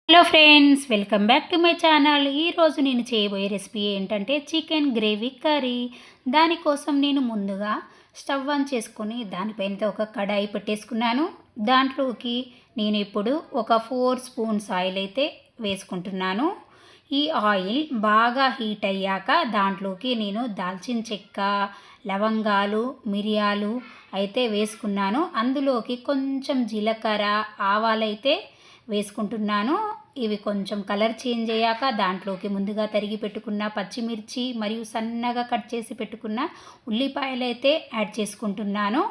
Hello friends, welcome back to my channel. ఈరోజు నేను చేయబోయే రెసిపీ ఏంటంటే చికెన్ గ్రేవీ కర్రీ. దానికోసం నేను ముందుగా స్టవ్ ఆన్ చేసుకొని దానిపైన ఒక కడాయి పెట్టేసుకున్నాను. దాంట్లోకి నేను ఇప్పుడు ఒక 4 స్పూన్స్ ఆయిల్ అయితే వేసుకుంటున్నాను. ఈ ఆయిల్ బాగా హీట్ అయ్యాక దాంట్లోకి నేను దాల్చిన చెక్క, లవంగాలు, మిరియాలు అయితే వేసుకున్నాను. అందులోకి కొంచెం జీలకర్ర, ఆవాలైతే వేసుకుంటున్నాను. ఇవి కొంచెం కలర్ చేంజ్ అయ్యాక దాంట్లోకి ముందుగా తరిగి పెట్టుకున్న పచ్చిమిర్చి మరియు సన్నగా కట్ చేసి పెట్టుకున్న ఉల్లిపాయలు అయితే యాడ్ చేసుకుంటున్నాను.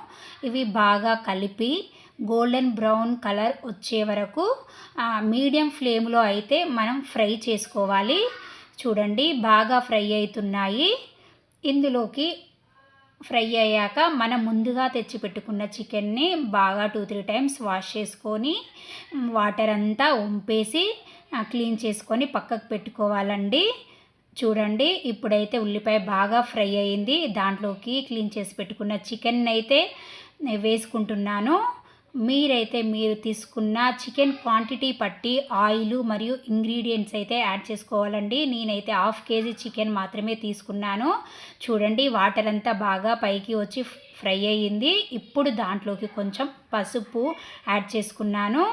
ఇవి బాగా కలిపి గోల్డెన్ బ్రౌన్ కలర్ వచ్చే వరకు మీడియం ఫ్లేమ్లో అయితే మనం ఫ్రై చేసుకోవాలి. చూడండి, బాగా ఫ్రై అవుతున్నాయి. ఇందులోకి ఫ్రై అయ్యాక మనం ముందుగా తెచ్చిపెట్టుకున్న చికెన్ని బాగా 2-3 టైమ్స్ వాష్ చేసుకొని వాటర్ అంతా వంపేసి క్లీన్ చేసుకొని పక్కకు పెట్టుకోవాలండి. చూడండి, ఇప్పుడైతే ఉల్లిపాయ బాగా ఫ్రై అయింది. దాంట్లోకి క్లీన్ చేసి పెట్టుకున్న చికెన్ అయితే వేసుకుంటున్నాను. మీరు తీసుకున్న చికెన్ క్వాంటిటీ పట్టి ఆయిల్ మరియు ఇంగ్రీడియంట్స్ అయితే యాడ్ చేసుకోవాలండి. నేనైతే 1/2 kg చికెన్ మాత్రమే తీసుకున్నాను. చూడండి, వాటర్ అంతా బాగా పైకి వచ్చి ఫ్రై అయ్యింది. ఇప్పుడు దాంట్లోకి కొంచెం పసుపు యాడ్ చేసుకున్నాను.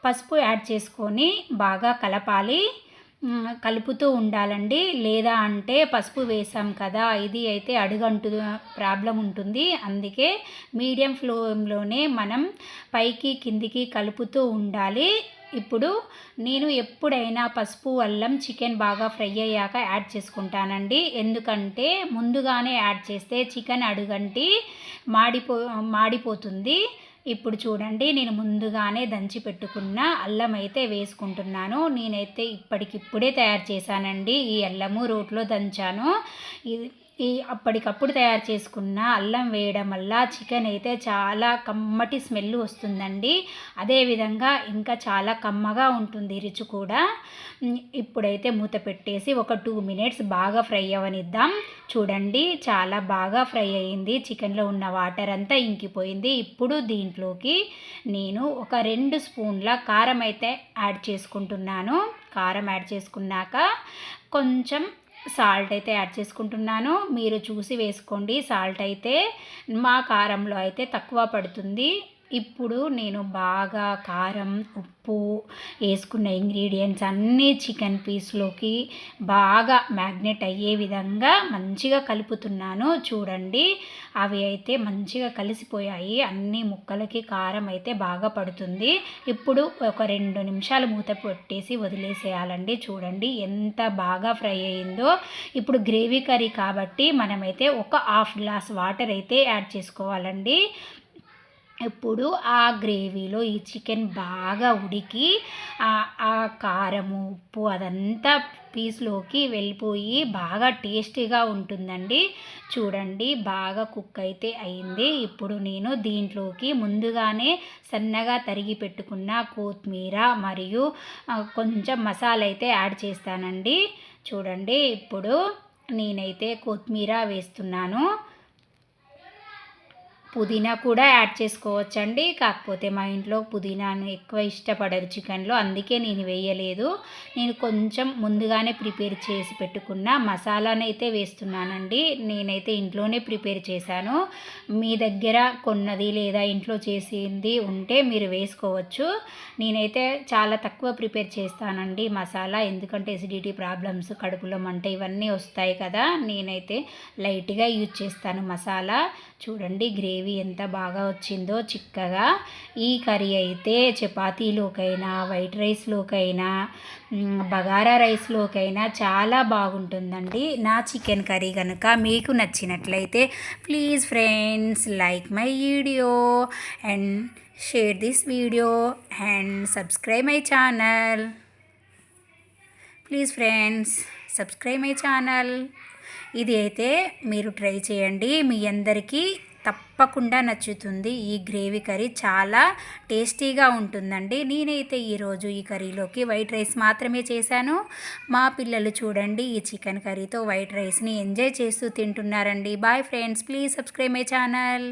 పసుపు యాడ్ చేసుకొని బాగా కలపాలి, కలుపుతూ ఉండాలండి. లేదా అంటే పసుపు వేసాం కదా, ఇది అయితే అడుగంటు ప్రాబ్లం ఉంటుంది. అందుకే మీడియం ఫ్లేమ్లోనే మనం పైకి కిందికి కలుపుతూ ఉండాలి. ఇప్పుడు నేను ఎప్పుడైనా పసుపు, అల్లం చికెన్ బాగా ఫ్రై అయ్యాక యాడ్ చేసుకుంటానండి. ఎందుకంటే ముందుగానే యాడ్ చేస్తే చికెన్ అడుగంటి మాడిపోతుంది. ఇప్పుడు చూడండి, నేను ముందుగానే దంచి పెట్టుకున్న అల్లం అయితే వేసుకుంటున్నాను. నేనైతే ఇప్పటికిప్పుడే తయారు చేశానండి. ఈ అల్లము రోట్లో దంచాను. అప్పటికప్పుడు తయారు చేసుకున్న అల్లం వేయడం వల్ల చికెన్ అయితే చాలా కమ్మటి స్మెల్ వస్తుందండి. అదేవిధంగా ఇంకా చాలా కమ్మగా ఉంటుంది రుచి కూడా. ఇప్పుడైతే మూత పెట్టేసి ఒక 2 minutes బాగా ఫ్రై అవ్వనిద్దాం. చూడండి, చాలా బాగా ఫ్రై అయ్యింది. చికెన్లో ఉన్న వాటర్ అంతా ఇంకిపోయింది. ఇప్పుడు దీంట్లోకి నేను ఒక 2 స్పూన్ల కారం అయితే యాడ్ చేసుకుంటున్నాను. కారం యాడ్ చేసుకున్నాక కొంచెం సాల్ట్ అయితే యాడ్ చేసుకుంటున్నాను. మీరు చూసి వేసుకోండి. సాల్ట్ అయితే మా కారంలో అయితే తక్కువ పడుతుంది. ఇప్పుడు నేను బాగా కారం, ఉప్పు వేసుకున్న ఇంగ్రీడియంట్స్ అన్నీ చికెన్ పీస్లోకి బాగా మ్యాగ్నెట్ అయ్యే విధంగా మంచిగా కలుపుతున్నాను. చూడండి, అవి అయితే మంచిగా కలిసిపోయాయి. అన్ని ముక్కలకి కారం అయితే బాగా పడుతుంది. ఇప్పుడు ఒక 2 నిమిషాలు మూత పెట్టేసి వదిలేసేయాలండి. చూడండి, ఎంత బాగా ఫ్రై అయ్యిందో. ఇప్పుడు గ్రేవీ కర్రీ కాబట్టి మనమైతే ఒక 1/2 గ్లాస్ వాటర్ అయితే యాడ్ చేసుకోవాలండి. ఇప్పుడు ఆ గ్రేవీలో ఈ చికెన్ బాగా ఉడికి ఆ కారము, ఉప్పు అదంతా పీస్లోకి వెళ్ళిపోయి బాగా టేస్టీగా ఉంటుందండి. చూడండి, బాగా కుక్ అయితే అయింది. ఇప్పుడు నేను దీంట్లోకి ముందుగానే సన్నగా తరిగి పెట్టుకున్న కొత్తిమీర మరియు కొంచెం మసాలా అయితే యాడ్ చేస్తానండి. చూడండి, ఇప్పుడు నేనైతే కొత్తిమీర వేస్తున్నాను. పుదీనా కూడా యాడ్ చేసుకోవచ్చండి. కాకపోతే మా ఇంట్లో పుదీనాను ఎక్కువ ఇష్టపడరు చికెన్లో, అందుకే నేను వేయలేదు. నేను కొంచెం ముందుగానే ప్రిపేర్ చేసి పెట్టుకున్న మసాలాను అయితే వేస్తున్నానండి. నేనైతే ఇంట్లోనే ప్రిపేర్ చేశాను. మీ దగ్గర కొన్నది లేదా ఇంట్లో చేసింది ఉంటే మీరు వేసుకోవచ్చు. నేనైతే చాలా తక్కువ ప్రిపేర్ చేస్తానండి మసాలా, ఎందుకంటే ఎసిడిటీ ప్రాబ్లమ్స్, కడుపులో మంట ఇవన్నీ వస్తాయి కదా. నేనైతే లైట్గా యూజ్ చేస్తాను మసాలా. చూడండి, గ్రేవీ ఎంత బాగా వచ్చిందో చిక్కగా. ఈ కర్రీ అయితే చపాతీలోకైనా, వైట్ రైస్లోకైనా, బగారా రైస్లోకైనా చాలా బాగుంటుందండి. నా చికెన్ కర్రీ కనుక మీకు నచ్చినట్లయితే please friends like my video and share this video and subscribe my channel. Please friends subscribe my channel. ఇది అయితే మీరు ట్రై చేయండి, మీ అందరికీ తప్పకుండా నచ్చుతుంది. ఈ గ్రేవీ కర్రీ చాలా టేస్టీగా ఉంటుందండి. నేనైతే ఈరోజు ఈ కర్రీలోకి వైట్ రైస్ మాత్రమే చేశాను. మా పిల్లలు చూడండి, ఈ చికెన్ కర్రీతో వైట్ రైస్ని ఎంజాయ్ చేస్తూ తింటున్నారండి. Bye friends, please subscribe my channel.